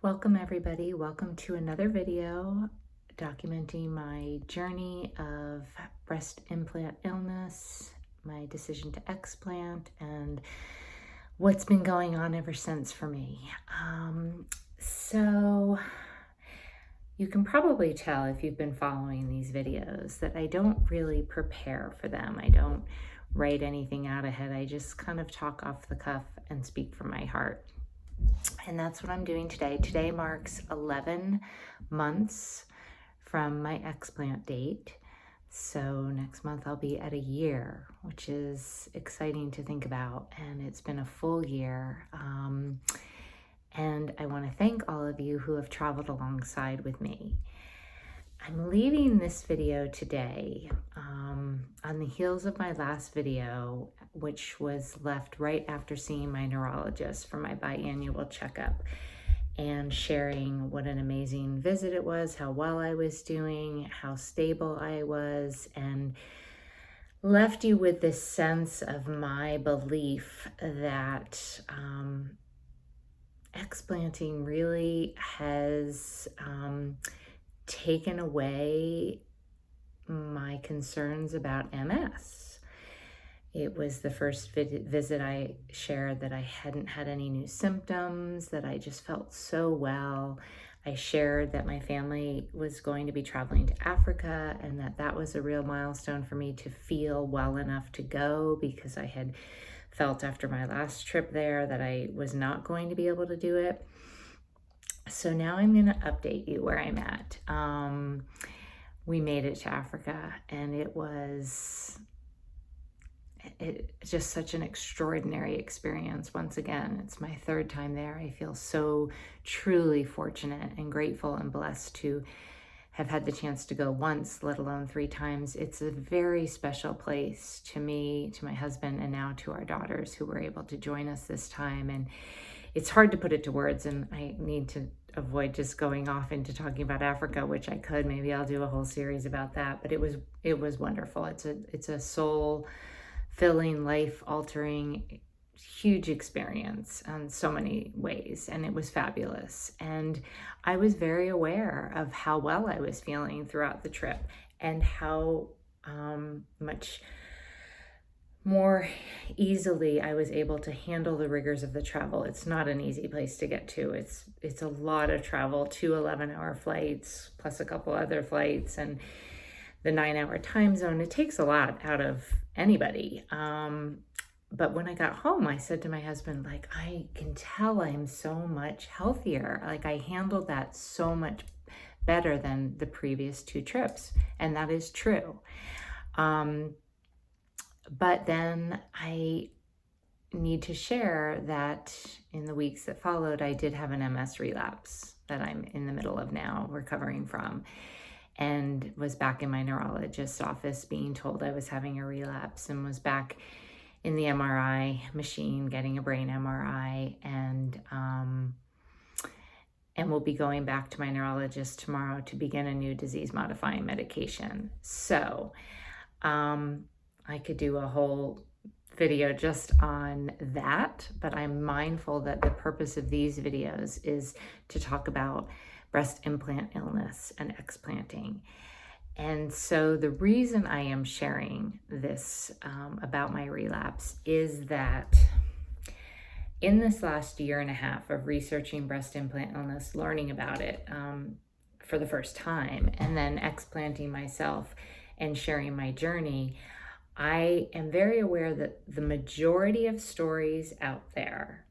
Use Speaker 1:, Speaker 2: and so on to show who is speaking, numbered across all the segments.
Speaker 1: Welcome everybody. Welcome to another video documenting my journey of breast implant illness, my decision to explant, and what's been going on ever since for me. So you can probably tell if you've been following these videos that I don't really prepare for them. I don't write anything out ahead. I just kind of talk off the cuff and speak from my heart. And that's what I'm doing today. Today marks 11 months from my explant date. So next month I'll be at a year, which is exciting to think about. And it's been a full year. And I want to thank all of you who have traveled alongside with me. I'm leaving this video today on the heels of my last video, which was left right after seeing my neurologist for my biannual checkup and sharing what an amazing visit it was, how well I was doing, how stable I was, and left you with this sense of my belief that explanting really has taken away my concerns about MS. It was the first visit I shared that I hadn't had any new symptoms, that I just felt so well. I shared that my family was going to be traveling to Africa and that was a real milestone for me to feel well enough to go, because I had felt after my last trip there that I was not going to be able to do it. So now I'm going to update you where I'm at. We made it to Africa, and it was just such an extraordinary experience. Once again, it's my third time there. I feel so truly fortunate and grateful and blessed to have had the chance to go once, let alone 3 times. It's a very special place to me, to my husband, and now to our daughters who were able to join us this time. And it's hard to put it to words, and I need to avoid just going off into talking about Africa, which I could. Maybe I'll do a whole series about that. But it was wonderful. It's a soul-filling, life-altering, huge experience in so many ways, and it was fabulous. And I was very aware of how well I was feeling throughout the trip, and how much more easily I was able to handle the rigors of the travel. It's not an easy place to get to. It's a lot of travel, 2 11-hour flights, plus a couple other flights, and the 9-hour time zone. It takes a lot out of anybody. But when I got home, I said to my husband, like, I can tell I'm so much healthier. Like, I handled that so much better than the previous 2 trips. And that is true. But then I need to share that in the weeks that followed, I did have an MS relapse that I'm in the middle of now recovering from, and was back in my neurologist's office being told I was having a relapse, and was back in the MRI machine getting a brain MRI, and we'll be going back to my neurologist tomorrow to begin a new disease-modifying medication. So I could do a whole video just on that, but I'm mindful that the purpose of these videos is to talk about breast implant illness and explanting. And so the reason I am sharing this about my relapse is that in this last 1.5 years of researching breast implant illness, learning about it for the first time, and then explanting myself and sharing my journey, I am very aware that the majority of stories out there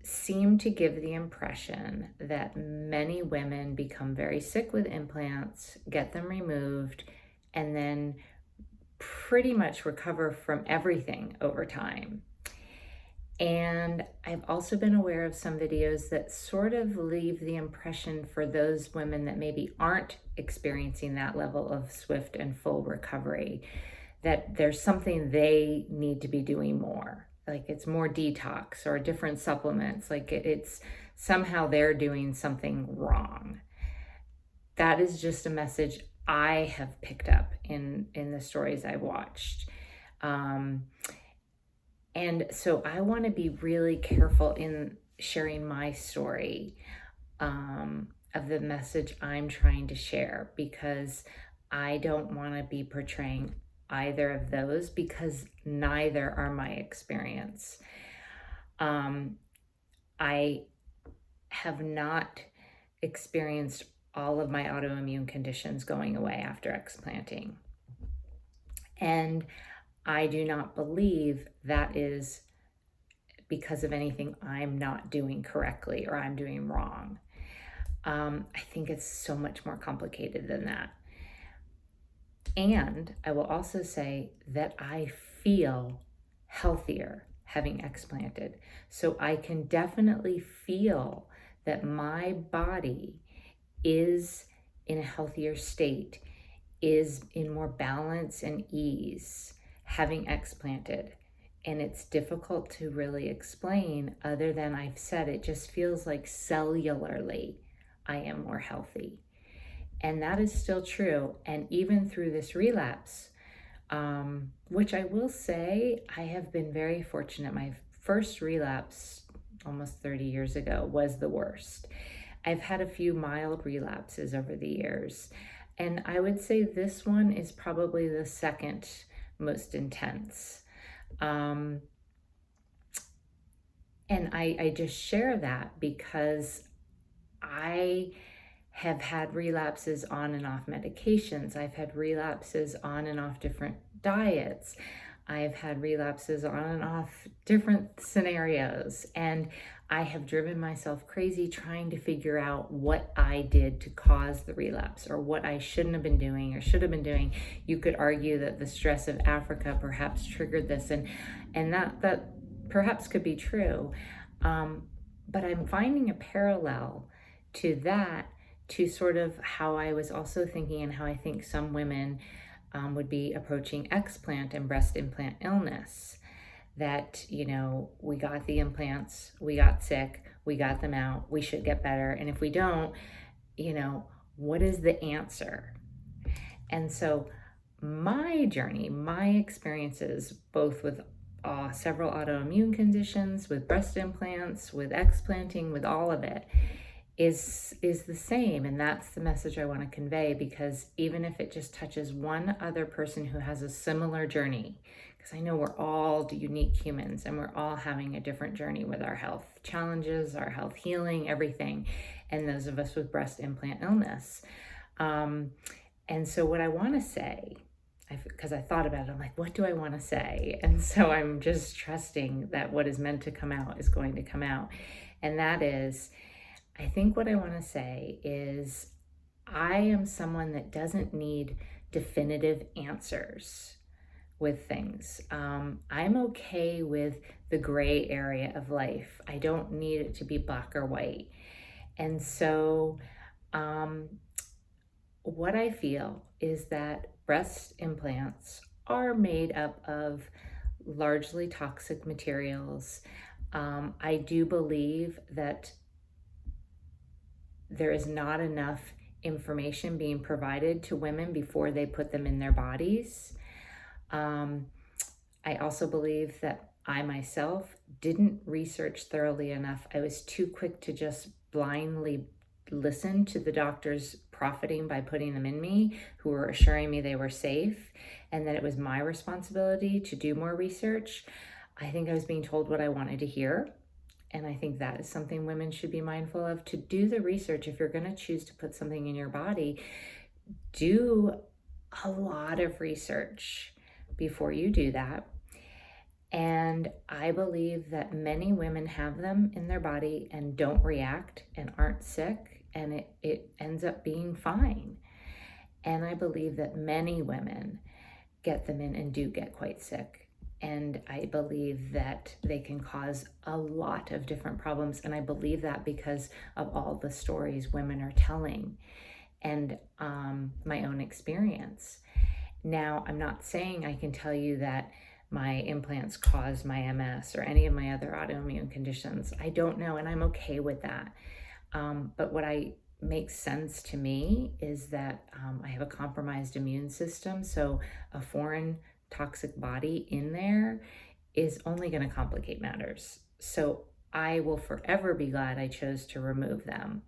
Speaker 1: seem to give the impression that many women become very sick with implants, get them removed, and then pretty much recover from everything over time. And I've also been aware of some videos that sort of leave the impression for those women that maybe aren't experiencing that level of swift and full recovery, that there's something they need to be doing more. Like it's more detox or different supplements. Like it's somehow they're doing something wrong. That is just a message I have picked up in the stories I've watched. And so I want to be really careful in sharing my story. of the message I'm trying to share, because I don't want to be portraying either of those, because neither are my experience. Um, I have not experienced all of my autoimmune conditions going away after explanting. And I do not believe that is because of anything I'm not doing correctly or I'm doing wrong. I think it's so much more complicated than that. And I will also say that I feel healthier having explanted. So I can definitely feel that my body is in a healthier state, is in more balance and ease having explanted. And it's difficult to really explain, other than I've said it just feels like cellularly I am more healthy. And that is still true. And even through this relapse, which I will say I have been very fortunate. My first relapse almost 30 years ago was the worst. I've had a few mild relapses over the years, and I would say this one is probably the second most intense. Um, and I just share that because I have had relapses on and off medications. I've had relapses on and off different diets. I've had relapses on and off different scenarios. And I have driven myself crazy trying to figure out what I did to cause the relapse, or what I shouldn't have been doing or should have been doing. You could argue that the stress of Africa perhaps triggered this, and that perhaps could be true. But I'm finding a parallel to that, to sort of how I was also thinking, and how I think some women would be approaching explant and breast implant illness. That, we got the implants, we got sick, we got them out, we should get better. And if we don't, what is the answer? And so my journey, my experiences, both with several autoimmune conditions, with breast implants, with explanting, with all of it, is the same. And that's the message I want to convey, because even if it just touches one other person who has a similar journey, because I know we're all unique humans and we're all having a different journey with our health challenges, our health healing, everything, and those of us with breast implant illness. And so what I want to say, because I thought about it, I'm like, what do I want to say? And so I'm just trusting that what is meant to come out is going to come out. And that is, I think what I want to say is, I am someone that doesn't need definitive answers with things. I'm okay with the gray area of life. I don't need it to be black or white. And so, what I feel is that breast implants are made up of largely toxic materials. I do believe that there is not enough information being provided to women before they put them in their bodies. I also believe that I myself didn't research thoroughly enough. I was too quick to just blindly listen to the doctors profiting by putting them in me, who were assuring me they were safe, and that it was my responsibility to do more research. I think I was being told what I wanted to hear. And I think that is something women should be mindful of, to do the research. If you're going to choose to put something in your body, do a lot of research before you do that. And I believe that many women have them in their body and don't react and aren't sick, and it ends up being fine. And I believe that many women get them in and do get quite sick. And I believe that they can cause a lot of different problems. And I believe that because of all the stories women are telling, and my own experience. Now, I'm not saying I can tell you that my implants cause my MS or any of my other autoimmune conditions. I don't know, and I'm okay with that. But what makes sense to me is that I have a compromised immune system, so a foreign toxic body in there is only going to complicate matters. So I will forever be glad I chose to remove them.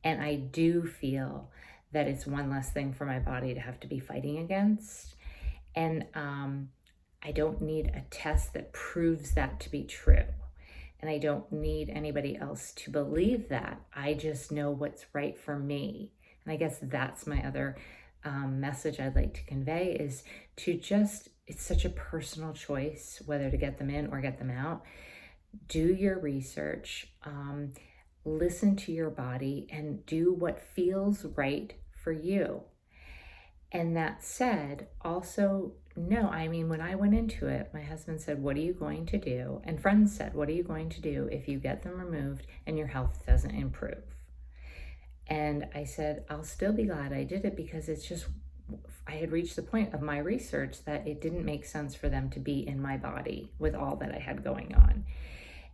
Speaker 1: And I do feel that it's one less thing for my body to have to be fighting against. And I don't need a test that proves that to be true. And I don't need anybody else to believe that. I just know what's right for me. And I guess that's my other message I'd like to convey, is to just, it's such a personal choice whether to get them in or get them out. Do your research, listen to your body, and do what feels right for you. And that said, also, no, I mean, when I went into it, my husband said, what are you going to do? And friends said, what are you going to do if you get them removed and your health doesn't improve? And I said, I'll still be glad I did it, because it's just, I had reached the point of my research that it didn't make sense for them to be in my body with all that I had going on.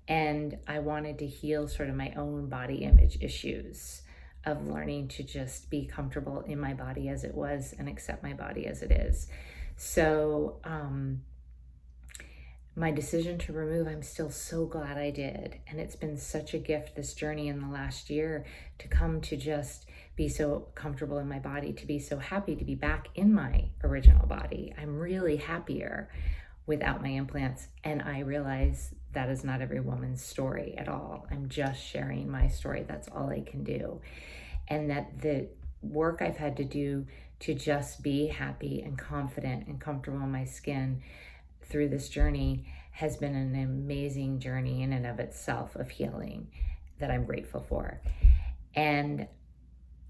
Speaker 1: And I wanted to heal sort of my own body image issues of learning to just be comfortable in my body as it was and accept my body as it is. So my decision to remove, I'm still so glad I did. And it's been such a gift, this journey in the last year, to come to just be so comfortable in my body, to be so happy to be back in my original body. I'm really happier without my implants. And I realize that is not every woman's story at all. I'm just sharing my story. That's all I can do. And that the work I've had to do to just be happy and confident and comfortable in my skin through this journey has been an amazing journey in and of itself of healing that I'm grateful for. And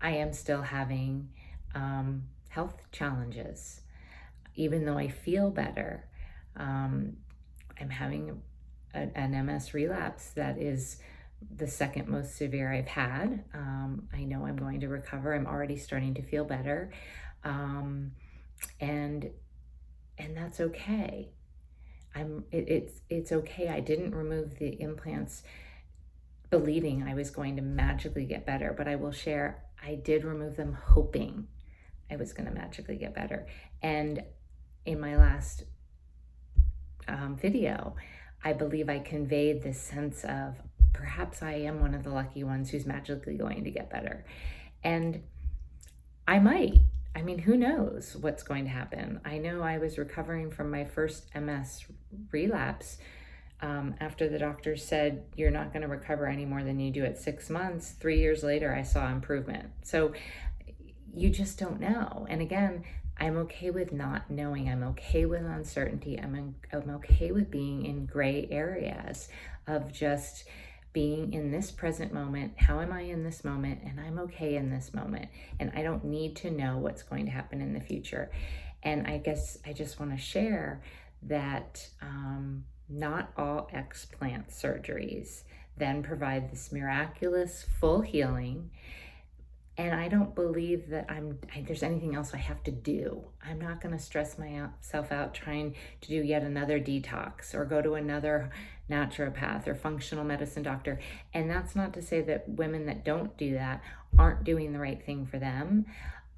Speaker 1: I am still having health challenges. Even though I feel better, I'm having an MS relapse that is the second most severe I've had. I know I'm going to recover. I'm already starting to feel better. And that's okay. It's okay. I didn't remove the implants believing I was going to magically get better, but I will share, I did remove them hoping I was going to magically get better. And in my last video, I believe I conveyed this sense of perhaps I am one of the lucky ones who's magically going to get better. And I might. I mean, who knows what's going to happen? I know I was recovering from my first MS relapse after the doctor said, you're not going to recover any more than you do at 6 months. 3 years later, I saw improvement. So you just don't know. And again, I'm okay with not knowing. I'm okay with uncertainty. I'm okay with being in gray areas of just being in this present moment. How am I in this moment? And I'm okay in this moment. And I don't need to know what's going to happen in the future. And I guess I just want to share that not all explant surgeries then provide this miraculous full healing. And I don't believe that there's anything else I have to do. I'm not going to stress myself out trying to do yet another detox or go to another naturopath or functional medicine doctor. And that's not to say that women that don't do that aren't doing the right thing for them.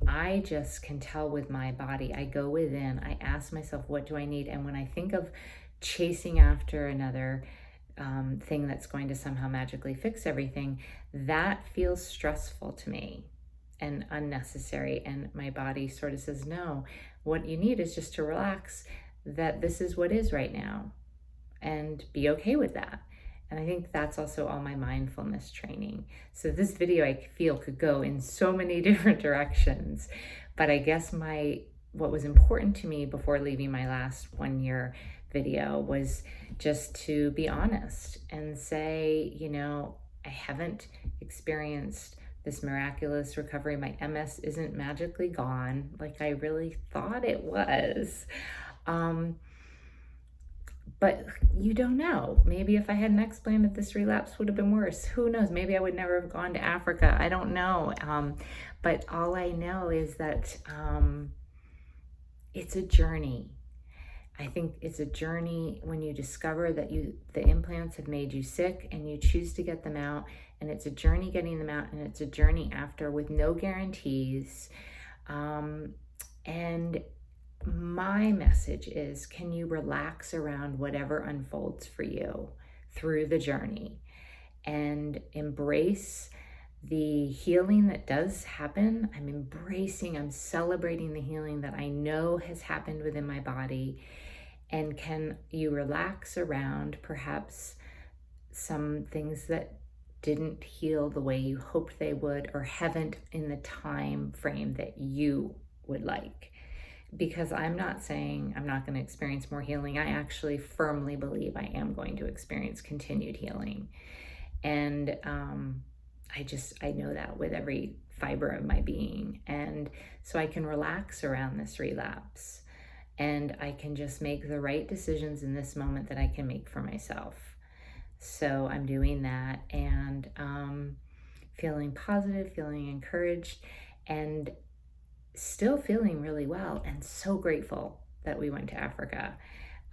Speaker 1: I just can tell with my body. I go within, I ask myself, what do I need? And when I think of chasing after another thing that's going to somehow magically fix everything, that feels stressful to me and unnecessary. And my body sort of says, no, what you need is just to relax, that this is what is right now, and be okay with that. And I think that's also all my mindfulness training. So this video, I feel, could go in so many different directions, but I guess what was important to me before leaving my last 1 year video was just to be honest and say, I haven't experienced this miraculous recovery. My MS isn't magically gone like I really thought it was. But you don't know. Maybe if I had an explant, this relapse would have been worse. Who knows? Maybe I would never have gone to Africa. I don't know. But all I know is that it's a journey. I think it's a journey when you discover that the implants have made you sick and you choose to get them out. And it's a journey getting them out, and it's a journey after with no guarantees. And my message is, can you relax around whatever unfolds for you through the journey and embrace the healing that does happen, I'm embracing, I'm celebrating the healing that I know has happened within my body. And can you relax around perhaps some things that didn't heal the way you hoped they would, or haven't in the time frame that you would like? Because I'm not saying I'm not going to experience more healing. I actually firmly believe I am going to experience continued healing. And I know that with every fiber of my being. And so I can relax around this relapse, and I can just make the right decisions in this moment that I can make for myself. So I'm doing that, and feeling positive, feeling encouraged, and still feeling really well, and so grateful that we went to Africa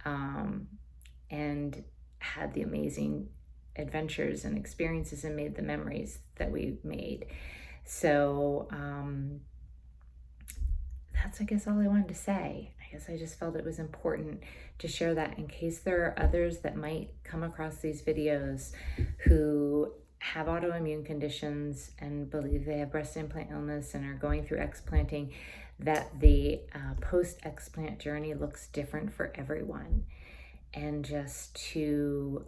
Speaker 1: and had the amazing adventures and experiences and made the memories that we made. So that's, I guess, all I wanted to say. I guess I just felt it was important to share that in case there are others that might come across these videos who have autoimmune conditions and believe they have breast implant illness and are going through explanting, that the post-explant journey looks different for everyone. And just to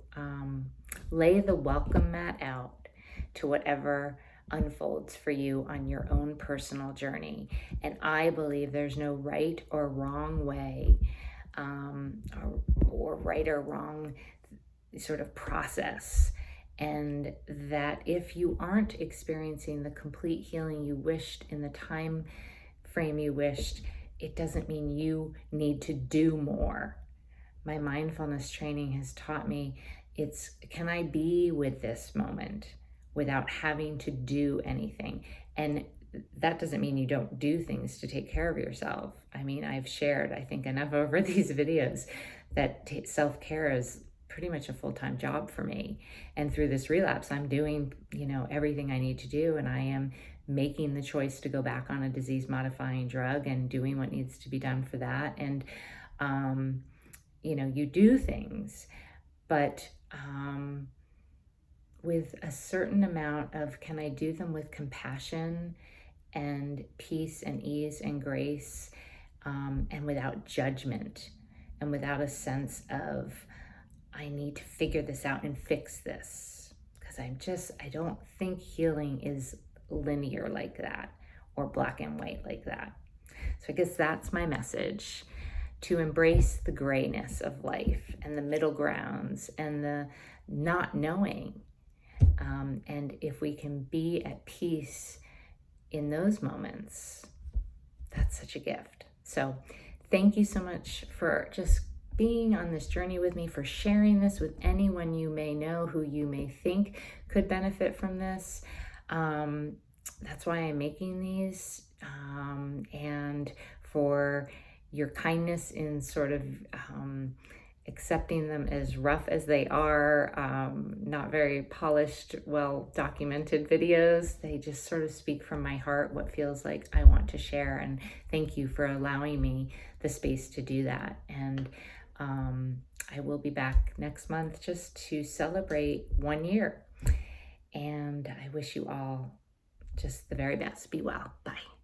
Speaker 1: lay the welcome mat out to whatever unfolds for you on your own personal journey. And I believe there's no right or wrong way, or right or wrong sort of process. And that if you aren't experiencing the complete healing you wished in the time frame you wished, it doesn't mean you need to do more. My mindfulness training has taught me can I be with this moment without having to do anything? And that doesn't mean you don't do things to take care of yourself. I mean, I've shared, I think, enough over these videos that self-care is pretty much a full-time job for me. And through this relapse, I'm doing, everything I need to do, and I am making the choice to go back on a disease-modifying drug and doing what needs to be done for that. And you do things, but with a certain amount of, can I do them with compassion and peace and ease and grace, and without judgment, and without a sense of, I need to figure this out and fix this. Because I don't think healing is linear like that, or black and white like that. So I guess that's my message: to embrace the grayness of life and the middle grounds and the not knowing. And if we can be at peace in those moments, that's such a gift. So thank you so much for just being on this journey with me, for sharing this with anyone you may know who you may think could benefit from this. That's why I'm making these, and for your kindness in sort of accepting them as rough as they are, not very polished, well-documented videos. They just sort of speak from my heart what feels like I want to share, and thank you for allowing me the space to do that. And I will be back next month just to celebrate 1 year. And I wish you all just the very best. Be well. Bye.